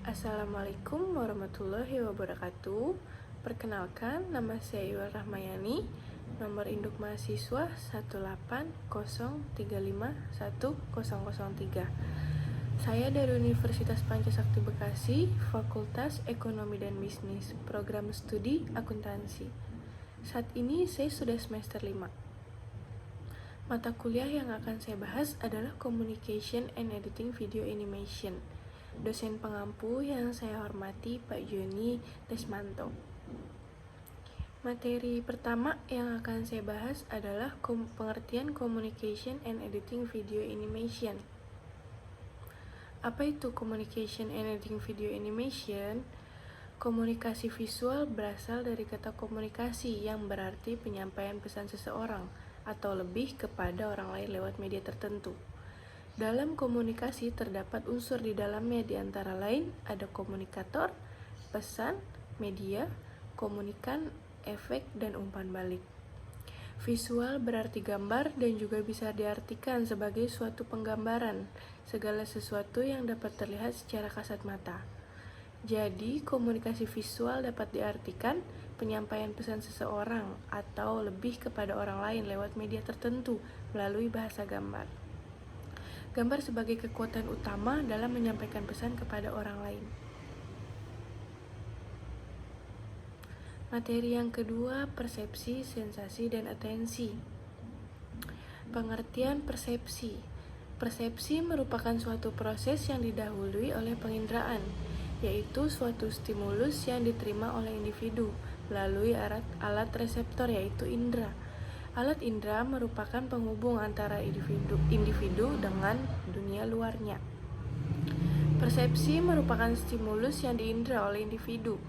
Assalamualaikum warahmatullahi wabarakatuh. Perkenalkan, nama saya Iwal Rahmayani, nomor induk mahasiswa 180351003. Saya dari Universitas Pancasakti Bekasi, Fakultas Ekonomi dan Bisnis, Program Studi Akuntansi. Saat ini saya sudah semester 5. Mata kuliah yang akan saya bahas adalah Communication and Editing Video Animation. Dosen pengampu yang saya hormati Pak Joni Desmanto. Materi pertama yang akan saya bahas adalah pengertian Communication and Editing Video Animation. Apa itu Communication and Editing Video Animation? Komunikasi visual berasal dari kata komunikasi yang berarti penyampaian pesan seseorang atau lebih kepada orang lain lewat media tertentu. Dalam komunikasi terdapat unsur di dalamnya, di antara lain ada komunikator, pesan, media, komunikan, efek, dan umpan balik. Visual berarti gambar dan juga bisa diartikan sebagai suatu penggambaran, segala sesuatu yang dapat terlihat secara kasat mata. Jadi, komunikasi visual dapat diartikan penyampaian pesan seseorang atau lebih kepada orang lain lewat media tertentu melalui bahasa gambar. Gambar sebagai kekuatan utama dalam menyampaikan pesan kepada orang lain. Materi yang kedua, persepsi, sensasi, dan atensi. Pengertian persepsi. Persepsi merupakan suatu proses yang didahului oleh penginderaan, yaitu suatu stimulus yang diterima oleh individu melalui alat reseptor, yaitu indera. Alat indera merupakan penghubung antara individu dengan dunia luarnya. Persepsi merupakan stimulus yang diindera oleh individu,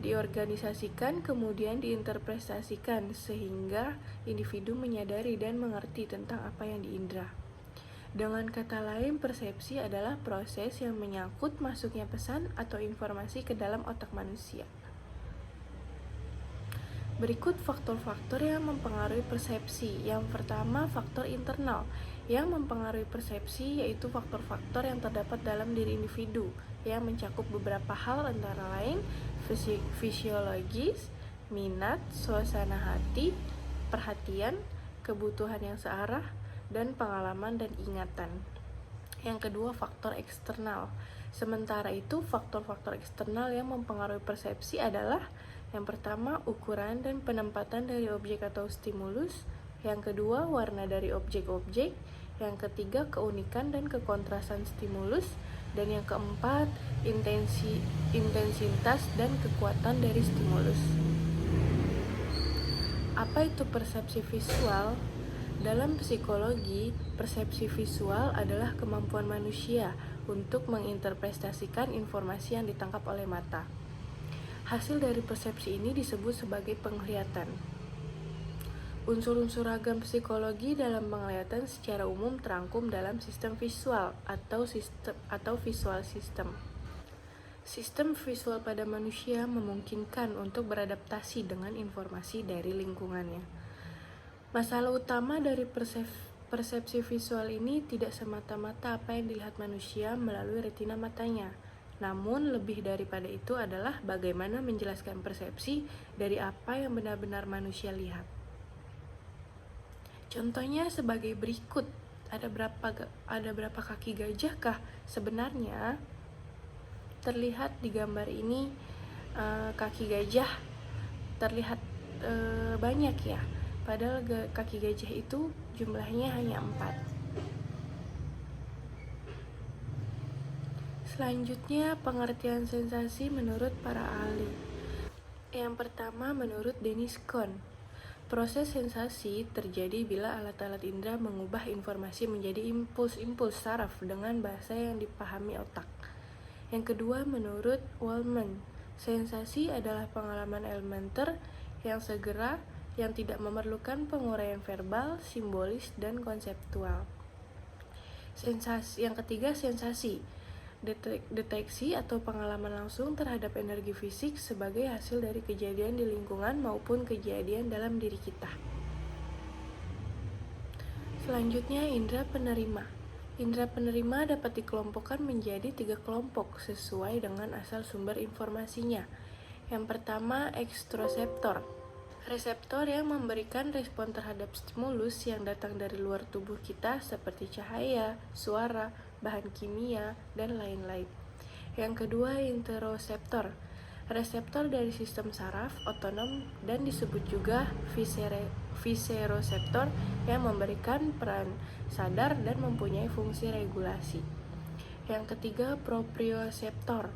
diorganisasikan kemudian diinterpretasikan sehingga individu menyadari dan mengerti tentang apa yang diindera. Dengan kata lain, persepsi adalah proses yang menyangkut masuknya pesan atau informasi ke dalam otak manusia. Berikut faktor-faktor yang mempengaruhi persepsi. Yang pertama, faktor internal. Yang mempengaruhi persepsi yaitu faktor-faktor yang terdapat dalam diri individu yang mencakup beberapa hal, antara lain fisiologis, minat, suasana hati, perhatian, kebutuhan yang searah, dan pengalaman dan ingatan. Yang kedua, faktor eksternal. Sementara itu, faktor-faktor eksternal yang mempengaruhi persepsi adalah: yang pertama, ukuran dan penempatan dari objek atau stimulus. Yang kedua, warna dari objek-objek. Yang ketiga, keunikan dan kekontrasan stimulus. Dan yang keempat, intensitas dan kekuatan dari stimulus. Apa itu persepsi visual? Dalam psikologi, persepsi visual adalah kemampuan manusia untuk menginterpretasikan informasi yang ditangkap oleh mata. Hasil dari persepsi ini disebut sebagai penglihatan. Unsur-unsur ragam psikologi dalam penglihatan secara umum terangkum dalam sistem visual atau visual system. Sistem visual pada manusia memungkinkan untuk beradaptasi dengan informasi dari lingkungannya. Masalah utama dari persepsi visual ini tidak semata-mata apa yang dilihat manusia melalui retina matanya. Namun lebih daripada itu adalah bagaimana menjelaskan persepsi dari apa yang benar-benar manusia lihat. Contohnya sebagai berikut. Ada berapa kaki gajah kah? Sebenarnya terlihat di gambar ini kaki gajah terlihat banyak ya. Padahal kaki gajah itu jumlahnya hanya 4. Selanjutnya, pengertian sensasi menurut para ahli. Yang pertama, menurut Dennis Kohn, proses sensasi terjadi bila alat-alat indera mengubah informasi menjadi impuls-impuls saraf dengan bahasa yang dipahami otak. Yang kedua, menurut Waldman, sensasi adalah pengalaman elementer yang segera, yang tidak memerlukan penguraian verbal, simbolis, dan konseptual. Yang ketiga, sensasi, deteksi atau pengalaman langsung terhadap energi fisik sebagai hasil dari kejadian di lingkungan maupun kejadian dalam diri kita. Selanjutnya, indera penerima. Indera penerima dapat dikelompokkan menjadi 3 kelompok sesuai dengan asal sumber informasinya. Yang pertama, ekstroseptor. Reseptor yang memberikan respon terhadap stimulus yang datang dari luar tubuh kita seperti cahaya, suara, bahan kimia, dan lain-lain. Yang kedua, interoseptor. Reseptor dari sistem saraf otonom dan disebut juga viseroseptor yang memberikan peran sadar dan mempunyai fungsi regulasi. Yang ketiga, proprioseptor.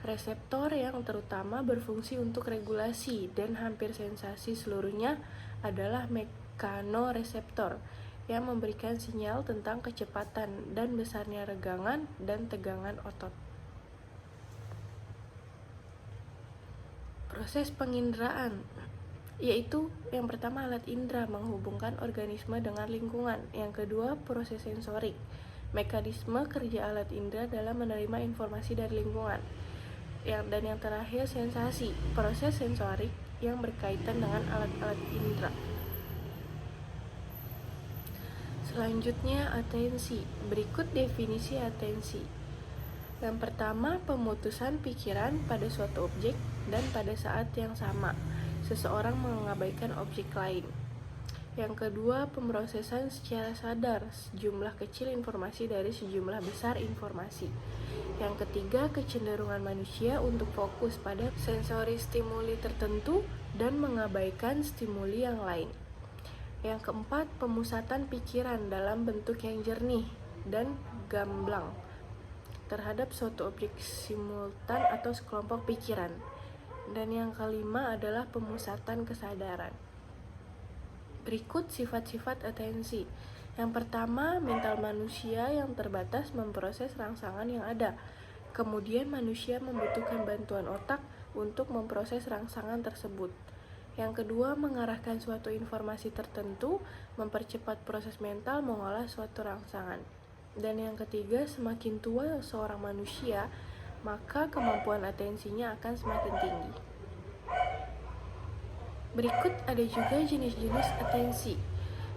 Reseptor yang terutama berfungsi untuk regulasi dan hampir sensasi seluruhnya adalah mekanoreseptor yang memberikan sinyal tentang kecepatan dan besarnya regangan dan tegangan otot. Proses penginderaan, yaitu yang pertama alat indera menghubungkan organisme dengan lingkungan. Yang kedua, proses sensorik, mekanisme kerja alat indera dalam menerima informasi dari lingkungan. Dan yang terakhir, sensasi, proses sensorik yang berkaitan dengan alat-alat indera. Selanjutnya, atensi. Berikut definisi atensi. Yang pertama, pemutusan pikiran pada suatu objek dan pada saat yang sama, seseorang mengabaikan objek lain. Yang kedua, pemrosesan secara sadar sejumlah kecil informasi dari sejumlah besar informasi. Yang ketiga, kecenderungan manusia untuk fokus pada sensori stimuli tertentu dan mengabaikan stimuli yang lain. Yang keempat, pemusatan pikiran dalam bentuk yang jernih dan gamblang terhadap suatu objek simultan atau sekelompok pikiran. Dan yang kelima adalah pemusatan kesadaran. Berikut sifat-sifat atensi. Yang pertama, mental manusia yang terbatas memproses rangsangan yang ada. Kemudian manusia membutuhkan bantuan otak untuk memproses rangsangan tersebut. Yang kedua, mengarahkan suatu informasi tertentu, mempercepat proses mental mengolah suatu rangsangan. Dan yang ketiga, semakin tua seorang manusia, maka kemampuan atensinya akan semakin tinggi. Berikut ada juga jenis-jenis atensi,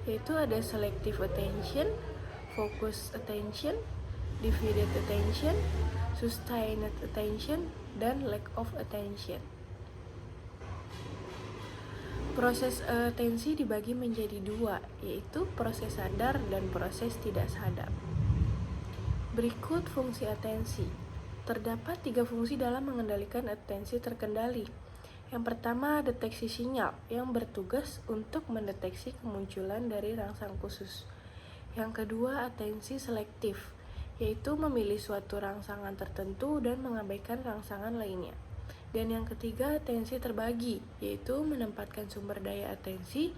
yaitu ada selective attention, focus attention, divided attention, sustained attention, dan lack of attention. Proses atensi dibagi menjadi dua, yaitu proses sadar dan proses tidak sadar. Berikut fungsi atensi. Terdapat 3 fungsi dalam mengendalikan atensi terkendali. Yang pertama, deteksi sinyal yang bertugas untuk mendeteksi kemunculan dari rangsang khusus. Yang kedua, atensi selektif, yaitu memilih suatu rangsangan tertentu dan mengabaikan rangsangan lainnya. Dan yang ketiga, atensi terbagi, yaitu menempatkan sumber daya atensi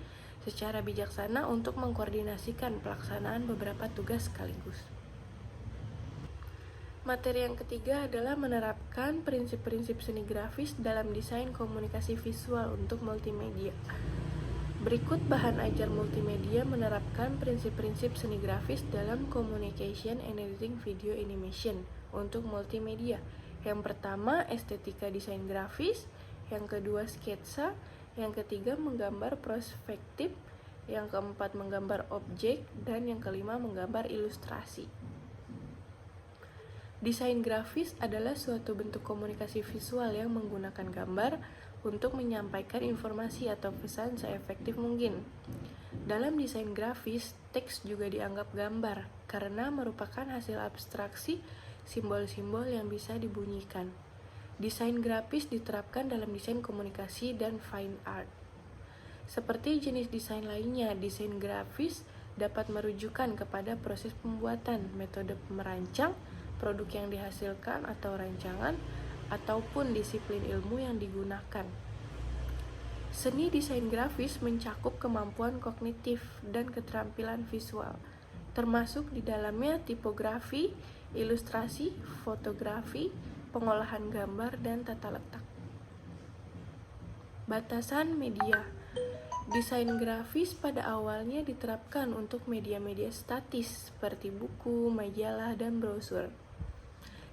secara bijaksana untuk mengkoordinasikan pelaksanaan beberapa tugas sekaligus. Materi yang ketiga adalah menerapkan prinsip-prinsip seni grafis dalam desain komunikasi visual untuk multimedia. Berikut bahan ajar multimedia menerapkan prinsip-prinsip seni grafis dalam communication and editing video animation untuk multimedia. Yang pertama, estetika desain grafis. Yang kedua, sketsa. Yang ketiga, menggambar perspektif. Yang keempat, menggambar objek. Dan yang kelima, menggambar ilustrasi. Desain grafis adalah suatu bentuk komunikasi visual yang menggunakan gambar untuk menyampaikan informasi atau pesan seefektif mungkin. Dalam desain grafis, teks juga dianggap gambar karena merupakan hasil abstraksi simbol-simbol yang bisa dibunyikan. Desain grafis diterapkan dalam desain komunikasi dan fine art. Seperti jenis desain lainnya, desain grafis dapat merujukan kepada proses pembuatan, metode merancang, produk yang dihasilkan atau rancangan, ataupun disiplin ilmu yang digunakan. Seni desain grafis mencakup kemampuan kognitif dan keterampilan visual, termasuk di dalamnya tipografi, ilustrasi, fotografi, pengolahan gambar, dan tata letak. Batasan media. Desain grafis pada awalnya diterapkan untuk media-media statis seperti buku, majalah, dan brosur.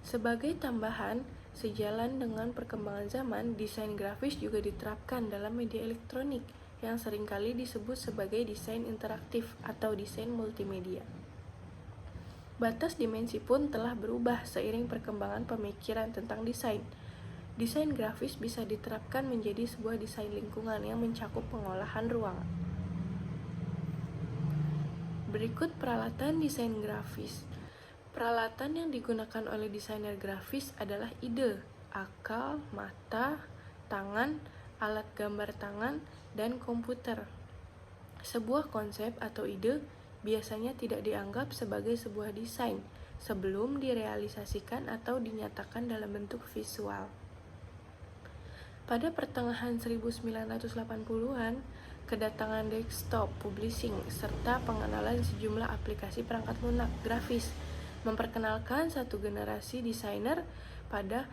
Sebagai tambahan, sejalan dengan perkembangan zaman, desain grafis juga diterapkan dalam media elektronik yang seringkali disebut sebagai desain interaktif atau desain multimedia. Batas dimensi pun telah berubah seiring perkembangan pemikiran tentang desain. Desain grafis bisa diterapkan menjadi sebuah desain lingkungan yang mencakup pengolahan ruang. Berikut peralatan desain grafis. Peralatan yang digunakan oleh desainer grafis adalah ide, akal, mata, tangan, alat gambar tangan, dan komputer. Sebuah konsep atau ide biasanya tidak dianggap sebagai sebuah desain sebelum direalisasikan atau dinyatakan dalam bentuk visual. Pada pertengahan 1980-an, kedatangan desktop publishing serta pengenalan sejumlah aplikasi perangkat lunak grafis memperkenalkan satu generasi desainer pada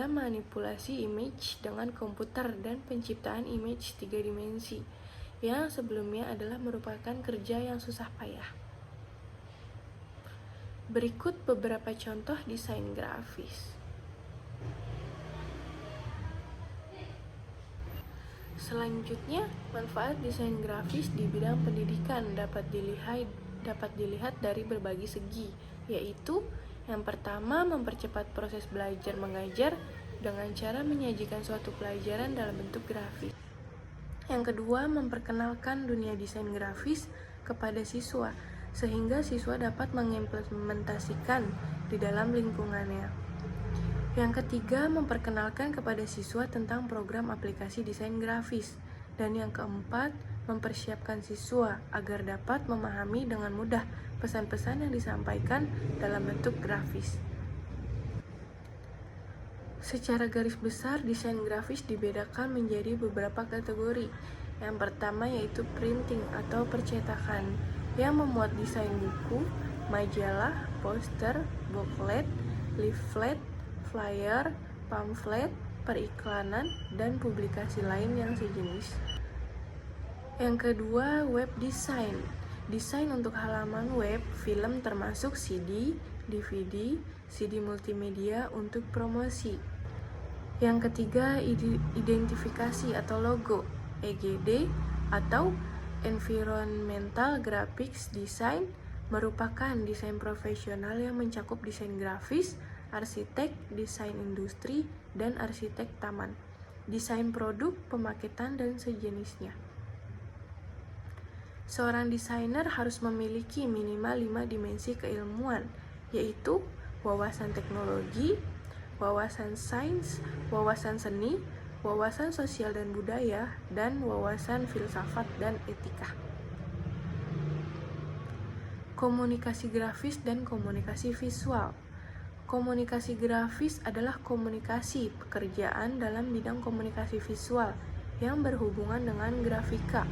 manipulasi image dengan komputer dan penciptaan image 3 dimensi yang sebelumnya adalah merupakan kerja yang susah payah. Berikut beberapa contoh desain grafis. Selanjutnya, manfaat desain grafis di bidang pendidikan dapat dilihat dari berbagai segi, yaitu yang pertama, mempercepat proses belajar mengajar dengan cara menyajikan suatu pelajaran dalam bentuk grafis. Yang kedua, memperkenalkan dunia desain grafis kepada siswa, sehingga siswa dapat mengimplementasikan di dalam lingkungannya. Yang ketiga, memperkenalkan kepada siswa tentang program aplikasi desain grafis. Dan yang keempat, mempersiapkan siswa agar dapat memahami dengan mudah pesan-pesan yang disampaikan dalam bentuk grafis. Secara garis besar, desain grafis dibedakan menjadi beberapa kategori. Yang pertama yaitu printing atau percetakan, yang memuat desain buku, majalah, poster, booklet, leaflet, flyer, pamflet, periklanan, dan publikasi lain yang sejenis. Yang kedua, web design. Desain untuk halaman web, film termasuk CD, DVD, CD multimedia untuk promosi. Yang ketiga, identifikasi atau logo, EGD atau Environmental Graphics Design merupakan desain profesional yang mencakup desain grafis, arsitek, desain industri, dan arsitek taman, desain produk, pemaketan, dan sejenisnya. Seorang desainer harus memiliki minimal 5 dimensi keilmuan, yaitu wawasan teknologi, wawasan sains, wawasan seni, wawasan sosial dan budaya, dan wawasan filsafat dan etika. Komunikasi grafis dan komunikasi visual. Komunikasi grafis adalah komunikasi pekerjaan dalam bidang komunikasi visual yang berhubungan dengan grafika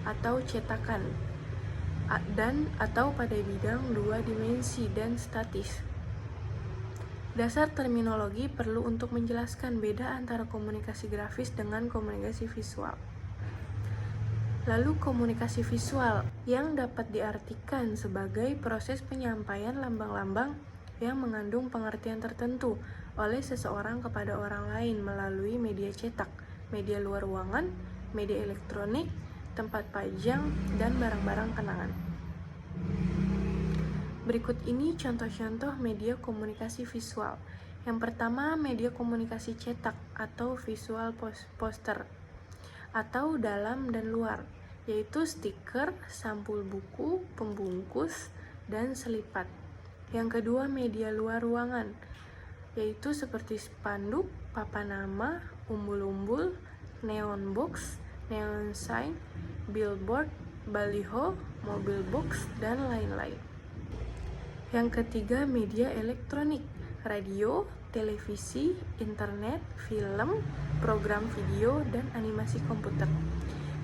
atau cetakan atau pada bidang 2 dimensi dan statis. Dasar terminologi perlu untuk menjelaskan beda antara komunikasi grafis dengan komunikasi visual. Lalu komunikasi visual yang dapat diartikan sebagai proses penyampaian lambang-lambang yang mengandung pengertian tertentu oleh seseorang kepada orang lain melalui media cetak, media luar ruangan, media elektronik, tempat pajang, dan barang-barang kenangan. Berikut ini contoh-contoh media komunikasi visual. Yang pertama, media komunikasi cetak atau visual poster atau dalam dan luar, yaitu stiker, sampul buku, pembungkus, dan selipat. Yang kedua, media luar ruangan, yaitu seperti spanduk, papan nama, umbul-umbul, neon box, neon sign, billboard, baliho, mobil box, dan lain-lain. Yang ketiga, media elektronik, radio, televisi, internet, film, program video, dan animasi komputer.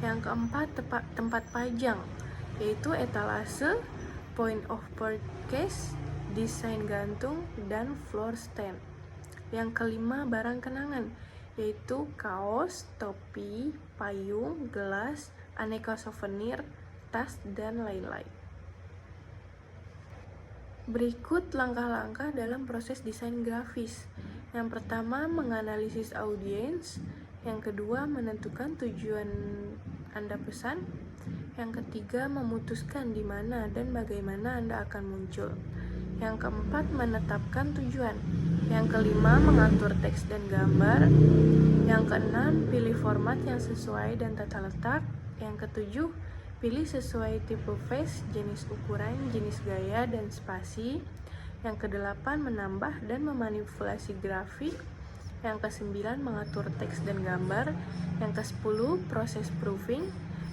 Yang keempat, tempat pajang, yaitu etalase, point of purchase, desain gantung, dan floor stand. Yang kelima, barang kenangan, yaitu kaos, topi, payung, gelas, aneka souvenir, tas, dan lain-lain. Berikut langkah-langkah dalam proses desain grafis. Yang pertama, menganalisis audiens. Yang kedua, menentukan tujuan Anda pesan. Yang ketiga, memutuskan di mana dan bagaimana Anda akan muncul. Yang keempat, menetapkan tujuan. Yang kelima, mengatur teks dan gambar. Yang keenam, pilih format yang sesuai dan tata letak. Yang ketujuh, pilih sesuai tipe face, jenis ukuran, jenis gaya, dan spasi. Yang kedelapan, menambah dan memanipulasi grafik. Yang kesembilan, mengatur teks dan gambar. Yang kesepuluh, proses proofing.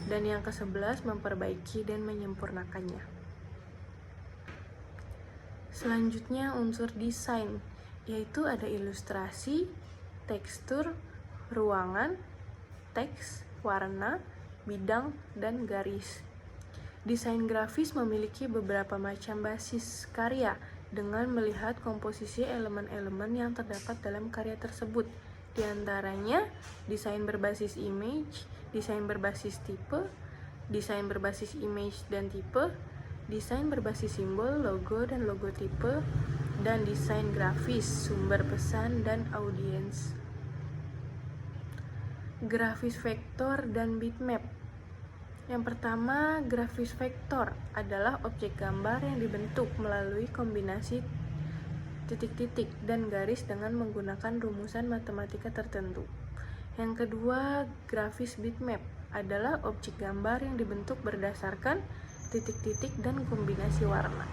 Dan yang kesebelas, memperbaiki dan menyempurnakannya. Selanjutnya, unsur desain, yaitu ada ilustrasi, tekstur, ruangan, teks, warna, bidang, dan garis. Desain grafis memiliki beberapa macam basis karya dengan melihat komposisi elemen-elemen yang terdapat dalam karya tersebut. Di antaranya, desain berbasis image, desain berbasis tipe, desain berbasis image dan tipe, desain berbasis simbol, logo, dan logotipe, dan desain grafis, sumber pesan, dan audiens. Grafis vektor dan bitmap. Yang pertama, grafis vektor adalah objek gambar yang dibentuk melalui kombinasi titik-titik dan garis dengan menggunakan rumusan matematika tertentu. Yang kedua, grafis bitmap adalah objek gambar yang dibentuk berdasarkan titik-titik dan kombinasi warna.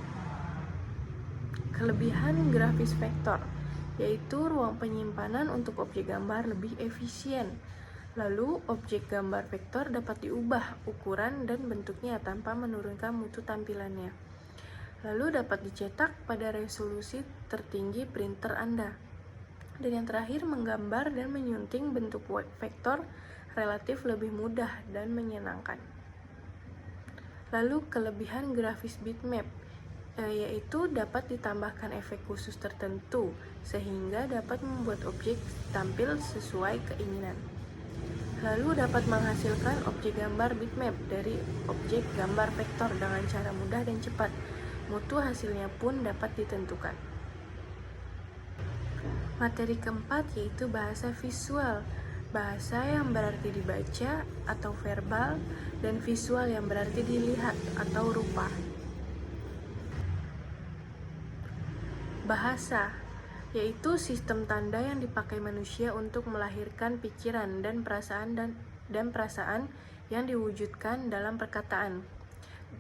Kelebihan grafis vektor yaitu ruang penyimpanan untuk objek gambar lebih efisien. Lalu, objek gambar vektor dapat diubah ukuran dan bentuknya tanpa menurunkan mutu tampilannya. Lalu dapat dicetak pada resolusi tertinggi printer Anda. Dan yang terakhir, menggambar dan menyunting bentuk vektor relatif lebih mudah dan menyenangkan. Lalu, kelebihan grafis bitmap yaitu dapat ditambahkan efek khusus tertentu sehingga dapat membuat objek tampil sesuai keinginan. Lalu dapat menghasilkan objek gambar bitmap dari objek gambar vektor dengan cara mudah dan cepat. Mutu hasilnya pun dapat ditentukan. Materi keempat yaitu bahasa visual. Bahasa yang berarti dibaca atau verbal, dan visual yang berarti dilihat atau rupa. Bahasa yaitu sistem tanda yang dipakai manusia untuk melahirkan pikiran dan perasaan yang diwujudkan dalam perkataan.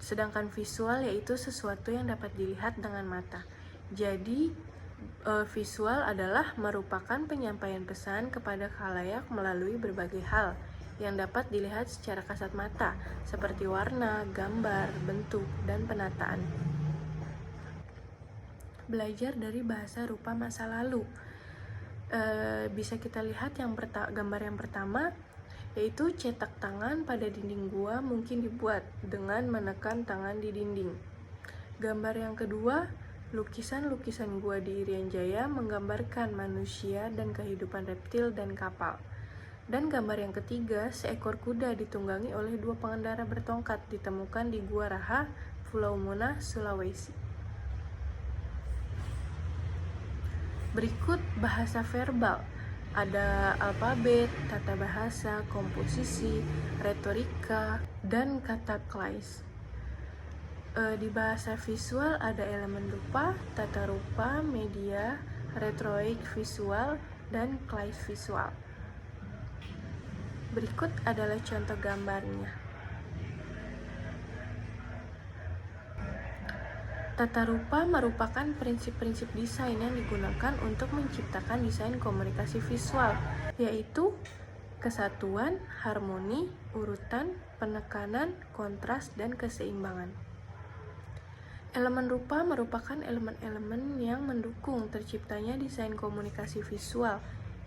Sedangkan visual yaitu sesuatu yang dapat dilihat dengan mata. Jadi, visual adalah merupakan penyampaian pesan kepada khalayak melalui berbagai hal yang dapat dilihat secara kasat mata, seperti warna, gambar, bentuk, dan penataan. Belajar dari bahasa rupa masa lalu. Bisa kita lihat gambar yang pertama, yaitu cetak tangan pada dinding gua mungkin dibuat dengan menekan tangan di dinding. Gambar yang kedua, lukisan-lukisan gua di Irian Jaya menggambarkan manusia dan kehidupan reptil dan kapal. Dan gambar yang ketiga, seekor kuda ditunggangi oleh 2 pengendara bertongkat ditemukan di Gua Raha, Pulau Muna, Sulawesi. Berikut bahasa verbal. Ada alfabet, tata bahasa, komposisi, retorika, dan kata klise. Di bahasa visual ada elemen rupa, tata rupa, media, retroik visual, dan klise visual. Berikut adalah contoh gambarnya. Tata rupa merupakan prinsip-prinsip desain yang digunakan untuk menciptakan desain komunikasi visual, yaitu kesatuan, harmoni, urutan, penekanan, kontras, dan keseimbangan. Elemen rupa merupakan elemen-elemen yang mendukung terciptanya desain komunikasi visual,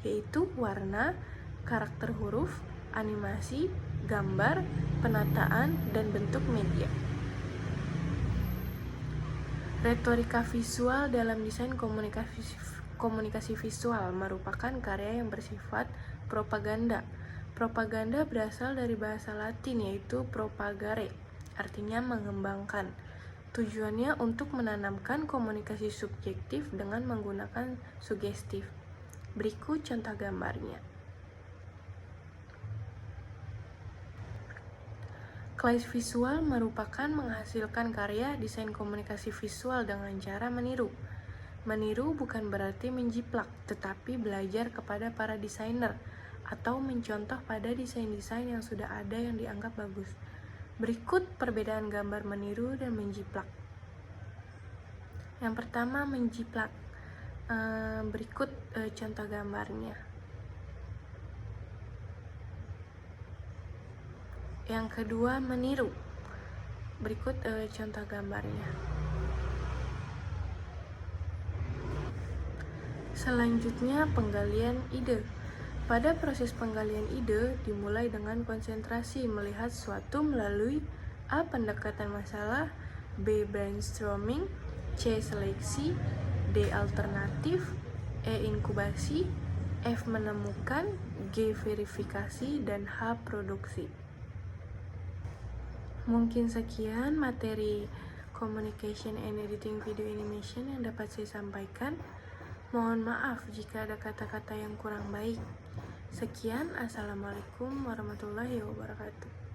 yaitu warna, karakter huruf, animasi, gambar, penataan, dan bentuk media. Retorika visual dalam desain komunikasi visual merupakan karya yang bersifat propaganda. Propaganda berasal dari bahasa Latin yaitu propagare, artinya mengembangkan. Tujuannya untuk menanamkan komunikasi subjektif dengan menggunakan sugestif. Berikut contoh gambarnya. Clash visual merupakan menghasilkan karya desain komunikasi visual dengan cara meniru. Meniru bukan berarti menjiplak, tetapi belajar kepada para desainer atau mencontoh pada desain-desain yang sudah ada yang dianggap bagus. Berikut perbedaan gambar meniru dan menjiplak. Yang pertama, menjiplak. Berikut contoh gambarnya. Yang kedua, meniru. Berikut contoh gambarnya. Selanjutnya, penggalian ide. Pada proses penggalian ide dimulai dengan konsentrasi melihat suatu melalui A. Pendekatan masalah, B. Brainstorming, C. Seleksi, D. Alternatif, E. Inkubasi, F. Menemukan, G. Verifikasi, dan H. Produksi. Mungkin sekian materi Communication and Editing Video Animation yang dapat saya sampaikan. Mohon maaf jika ada kata-kata yang kurang baik. Sekian, Assalamualaikum warahmatullahi wabarakatuh.